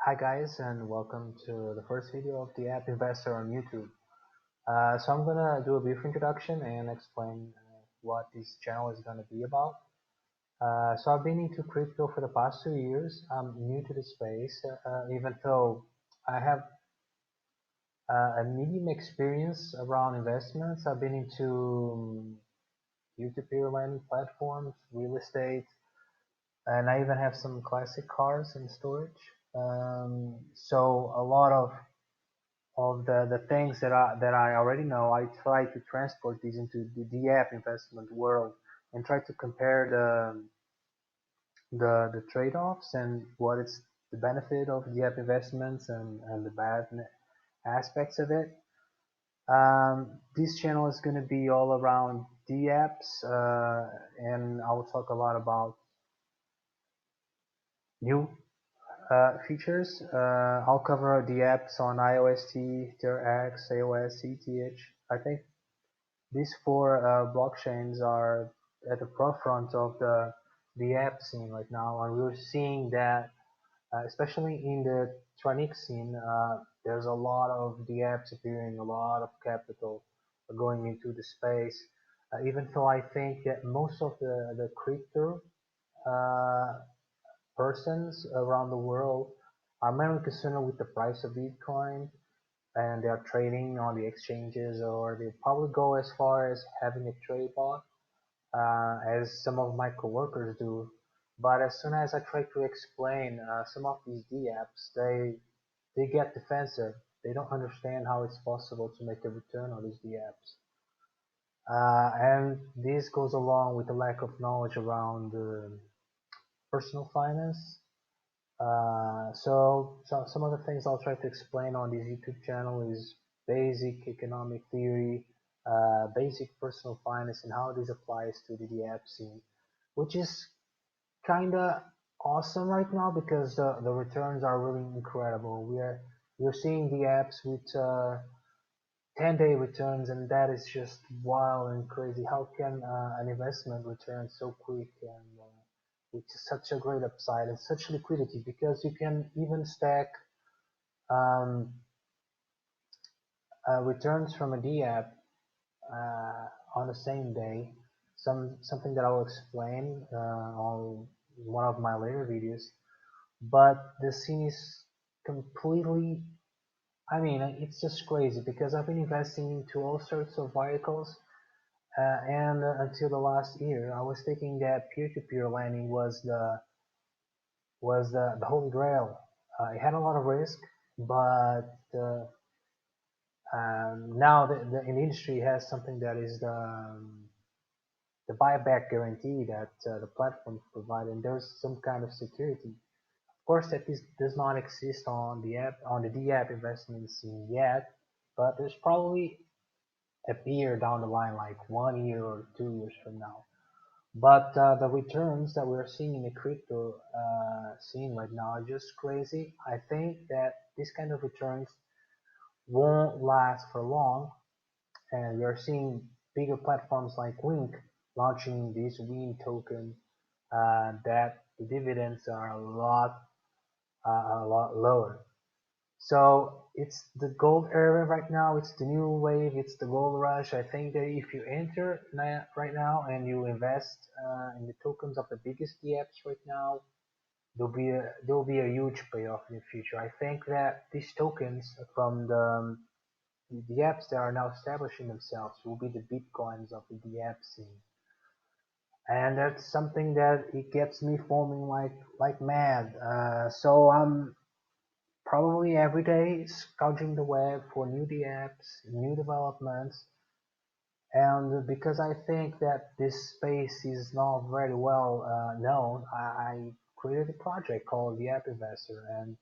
Hi guys, and welcome to the first video of the App Investor on YouTube. So I'm gonna do a brief introduction and explain what this channel is gonna be about. So I've been into crypto for the past 2 years. I'm new to the space, even though I have a medium experience around investments. I've been into peer-to-peer lending platforms, real estate, and I even have some classic cars in storage. So a lot of the things that I already know, I try to transport these into the dApp investment world and try to compare the trade-offs and what is the benefit of dApp investments and the bad aspects of it. This channel is going to be all around dApps, and I will talk a lot about new features. I'll cover the apps on iOS, X, iOS, ETH. I think these four blockchains are at the forefront of the app scene right now, and we're seeing that, especially in the Tronic scene, there's a lot of the apps appearing, a lot of capital going into the space. Even though I think that most of the crypto uh, persons around the world are mainly concerned with the price of Bitcoin, and they are trading on the exchanges, or they probably go as far as having a trade bot, as some of my coworkers do. But as soon as I try to explain some of these dApps, they get defensive. They don't understand how it's possible to make a return on these dApps. And this goes along with the lack of knowledge around personal finance. So some of the things I'll try to explain on this YouTube channel is basic economic theory, basic personal finance, and how this applies to the app scene, which is kinda awesome right now because the returns are really incredible. We're seeing the apps with 10-day returns, and that is just wild and crazy. How can an investment return so quick and with such a great upside and such liquidity? Because you can even stack um, returns from a dApp on the same day. Something that I'll explain on one of my later videos. But the scene is completely, I mean, it's just crazy because I've been investing into all sorts of vehicles. And until the last year, I was thinking that peer-to-peer lending was the holy grail. It had a lot of risk, but now the industry has something that is the buyback guarantee that the platforms provide, and there's some kind of security. Of course, that this does not exist on the app on the dApp investment scene yet, but there's probably a year down the line, like 1 year or 2 years from now. But the returns that we're seeing in the crypto scene right now are just crazy. I think that this kind of returns won't last for long, and we are seeing bigger platforms like Wink launching this WIN token, that the dividends are a lot lower. So it's the gold era right now. It's the new wave. It's the gold rush. I think that if you enter right now and you invest in the tokens of the biggest dApps right now, there'll be a huge payoff in the future. I think that these tokens from the apps that are now establishing themselves will be the bitcoins of the app scene, and that's something that it gets me foaming like mad. So I'm probably every day scouring the web for new apps, new developments, and because I think that this space is not very well known, I created a project called the App Investor, and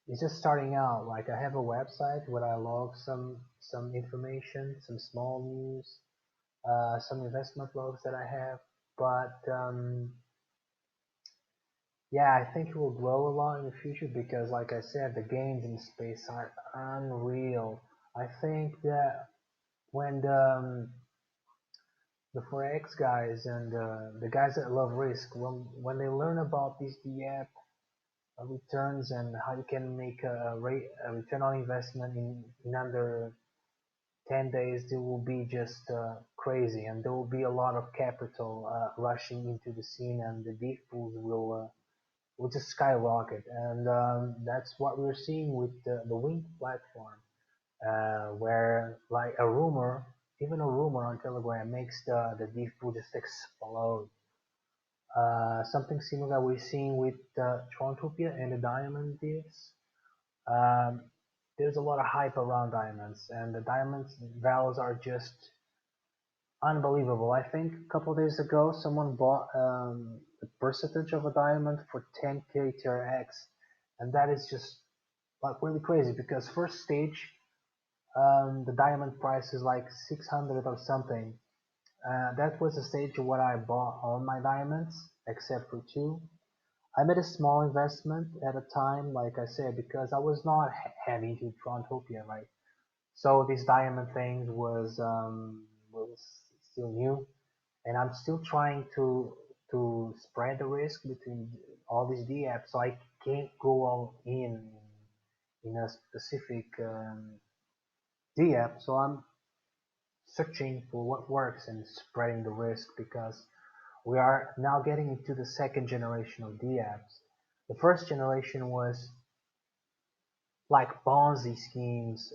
it's just starting out. Like I have a website where I log some information, some small news, some investment logs that I have, but yeah, I think it will grow a lot in the future because, like I said, the gains in space are unreal. I think that when the forex guys and the guys that love risk, when they learn about this dApp, returns and how you can make a return on investment in under 10 days, it will be just crazy, and there will be a lot of capital rushing into the scene, and the deep pools will just skyrocket. And that's what we're seeing with the Wink platform, where like a rumor, even a rumor on Telegram makes the deep pool just explode. Something similar we're seeing with Trontopia and the diamond deals. Um, there's a lot of hype around diamonds, and the diamonds values are just unbelievable. I think a couple of days ago, someone bought the percentage of a diamond for 10k TRX, and that is just like really crazy because first stage, the diamond price is like 600 or something. That was the stage of what I bought all my diamonds, except for two. I made a small investment at a time, like I said, because I was not heavy into Trontopia, right? So this diamond thing was still new, and I'm still trying to spread the risk between all these dApps, so I can't go all in a specific dApp. So I'm searching for what works and spreading the risk because we are now getting into the second generation of dApps. The first generation was like Ponzi schemes,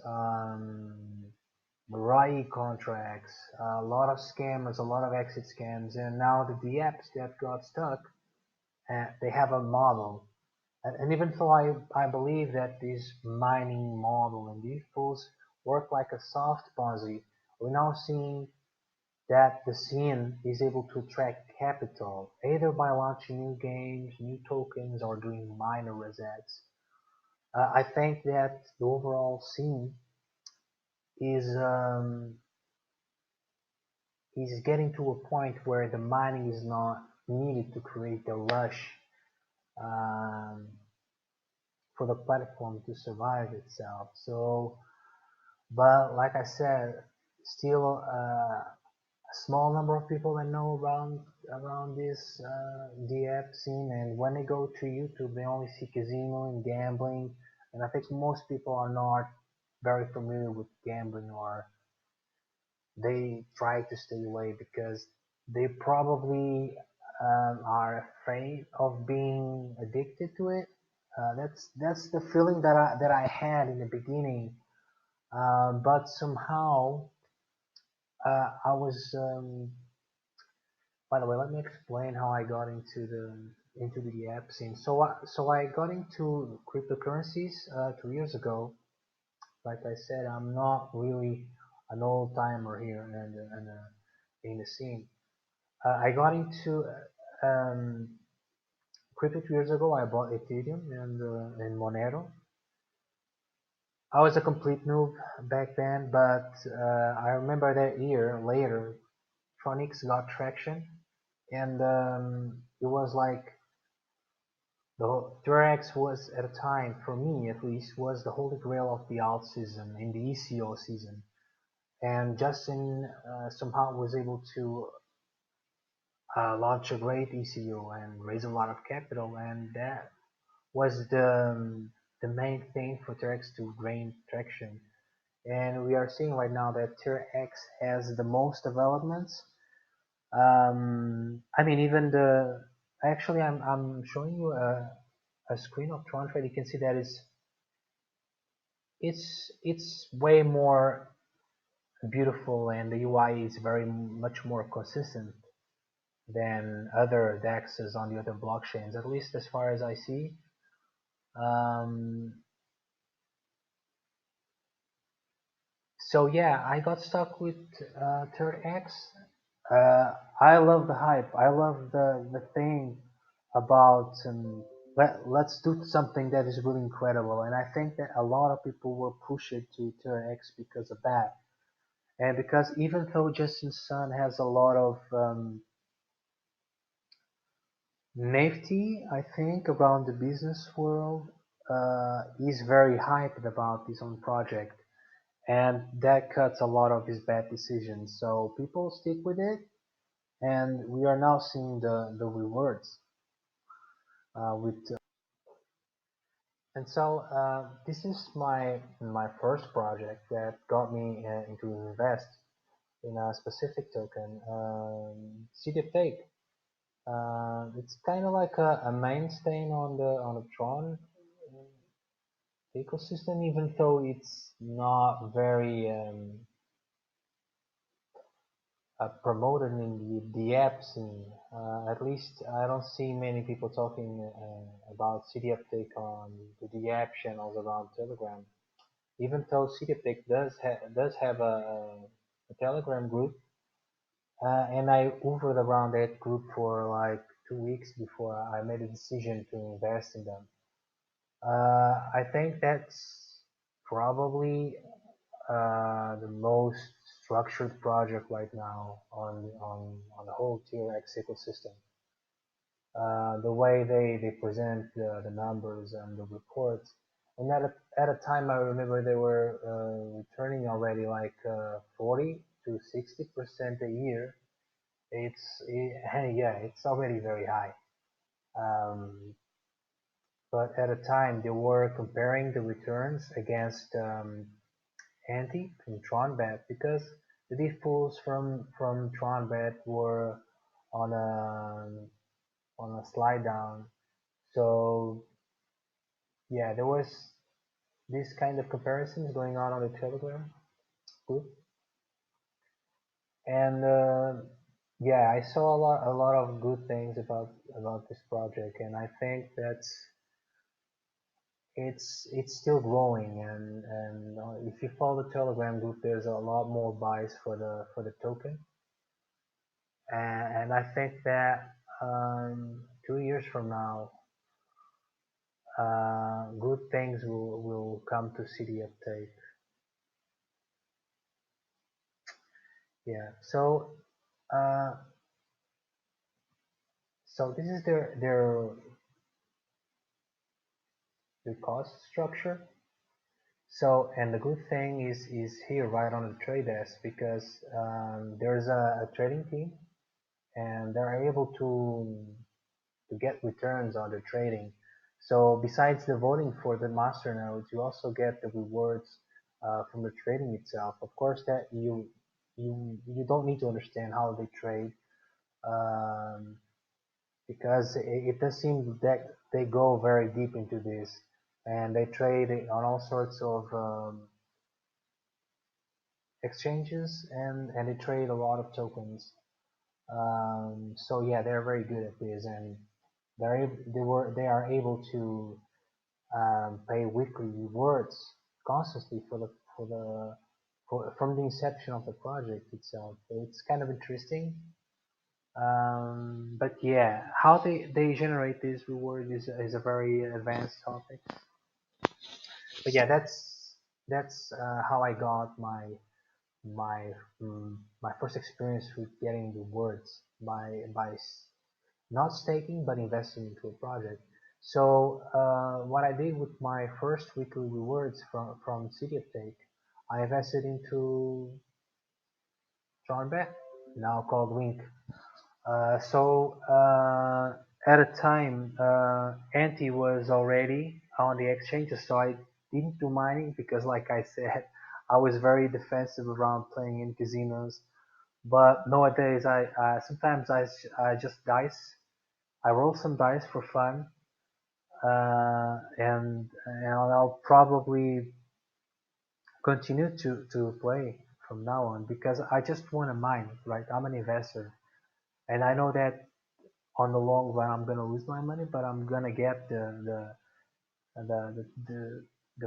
RAI contracts, a lot of scammers, a lot of exit scams, and now the apps that got stuck, they have a model. And even though I believe that this mining model and these tools work like a soft Ponzi, we're now seeing that the scene is able to attract capital either by launching new games, new tokens, or doing minor resets. I think that the overall scene is is getting to a point where the mining is not needed to create a rush um, for the platform to survive itself. So, but like I said, still a small number of people that know around this the app scene, and when they go to YouTube, they only see casino and gambling, and I think most people are not very familiar with gambling, or they try to stay away because they probably are afraid of being addicted to it. That's the feeling that I had in the beginning, but somehow I was. By the way, let me explain how I got into the app scene. So I got into cryptocurrencies 2 years ago. Like I said, I'm not really an old timer here in the scene. I got into crypto 2 years ago. I bought Ethereum and Monero. I was a complete noob back then, but I remember that year later, Tronics got traction, and it was like the Durex was at a time, for me at least, was the holy grail of the alt season in the ECO season. And Justin somehow was able to launch a great ECO and raise a lot of capital, and that was the main thing for T-Rex to gain traction. And we are seeing right now that T-Rex has the most developments. I mean, even the actually, I'm showing you a screen of Tron Trade. You can see that it's way more beautiful, and the UI is very much more consistent than other DEXs on the other blockchains, at least as far as I see. Um, so yeah, I got stuck with Third X. I love the hype. I love the thing about let's do something that is really incredible, and I think that a lot of people will push it to Third X because of that, and because even though Justin Sun has a lot of Nifty, I think, around the business world, is very hyped about his own project, and that cuts a lot of his bad decisions. So people stick with it, and we are now seeing the rewards with And so this is my first project that got me into invest in a specific token, CDApp. It's kind of like a mainstay on the Tron ecosystem, even though it's not very promoted in the app scene. At least I don't see many people talking about CD uptake on the app channels around Telegram. Even though CD uptake does have a Telegram group, and I hovered around that group for like 2 weeks before I made a decision to invest in them. I think that's probably the most structured project right now on the whole TRX ecosystem. The way they present the numbers and the reports, and at a time I remember they were returning already like 40 to 60% a year. Yeah, it's already very high. Um, but at a time they were comparing the returns against Anti from Tronbet because the diff pools from Tronbet were on a slide down. So yeah, there was this kind of comparisons going on the Telegram group, and yeah, I saw a lot of good things about this project, and I think that's it's still growing, and if you follow the Telegram group, there's a lot more buys for the token, and I think that 2 years from now, good things will come to CD uptake. Yeah. Uh, so this is their cost structure. So, and the good thing is here right on the trade desk because there's a trading team and they're able to get returns on their trading. So besides the voting for the master nodes, you also get the rewards from the trading itself. Of course, that you don't need to understand how they trade um, because it does seem that they go very deep into this and they trade on all sorts of exchanges and they trade a lot of tokens. So yeah, they're very good at this and they are able to pay weekly rewards constantly from the inception of the project itself. So it's kind of interesting. But yeah, how they generate this reward is a very advanced topic. But yeah, that's how I got my my first experience with getting rewards by not staking but investing into a project. So what I did with my first weekly rewards from City Uptake, I invested into Tronbet, now called Wink. At a time, Anti was already on the exchanges, so I didn't do mining because, like I said, I was very defensive around playing in casinos. But nowadays, I sometimes I just dice. I roll some dice for fun, and I'll probably continue to play from now on because I just want to mine, right? I'm an investor, and I know that on the long run I'm gonna lose my money, but I'm gonna get the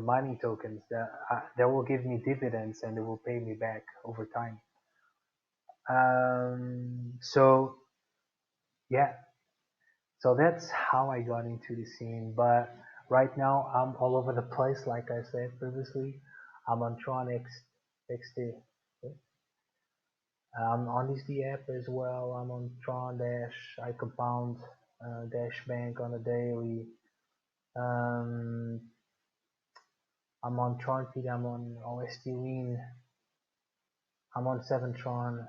mining tokens that will give me dividends and it will pay me back over time. So yeah, so that's how I got into the scene. But right now I'm all over the place, like I said previously. I'm on Tron XT. I'm on this dApp as well. I'm on Tron Dash. I compound Dash Bank on a daily. Um, I'm on Tron feed. I'm on OST Lean. I'm on 7tron.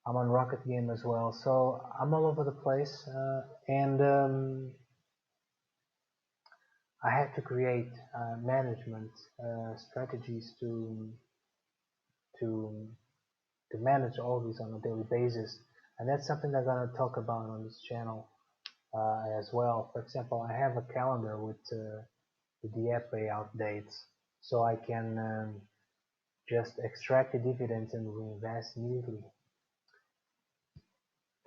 I'm on Rocket Game as well. So I'm all over the place. And I had to create management strategies to to manage all these on a daily basis, and that's something I'm gonna talk about on this channel as well. For example, I have a calendar with the app payout dates, so I can just extract the dividends and reinvest immediately.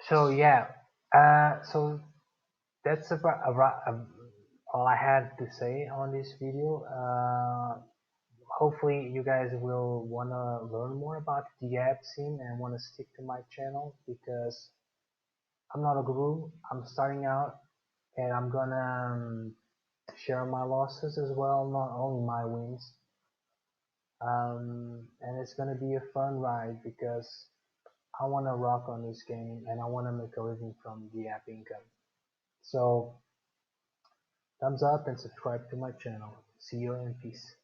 So yeah, so that's about all I had to say on this video. Hopefully you guys will wanna learn more about the app scene and wanna stick to my channel because I'm not a guru. I'm starting out and I'm gonna share my losses as well, not only my wins. And it's gonna be a fun ride because I wanna rock on this game and I wanna make a living from the app income. So thumbs up and subscribe to my channel. See you and peace.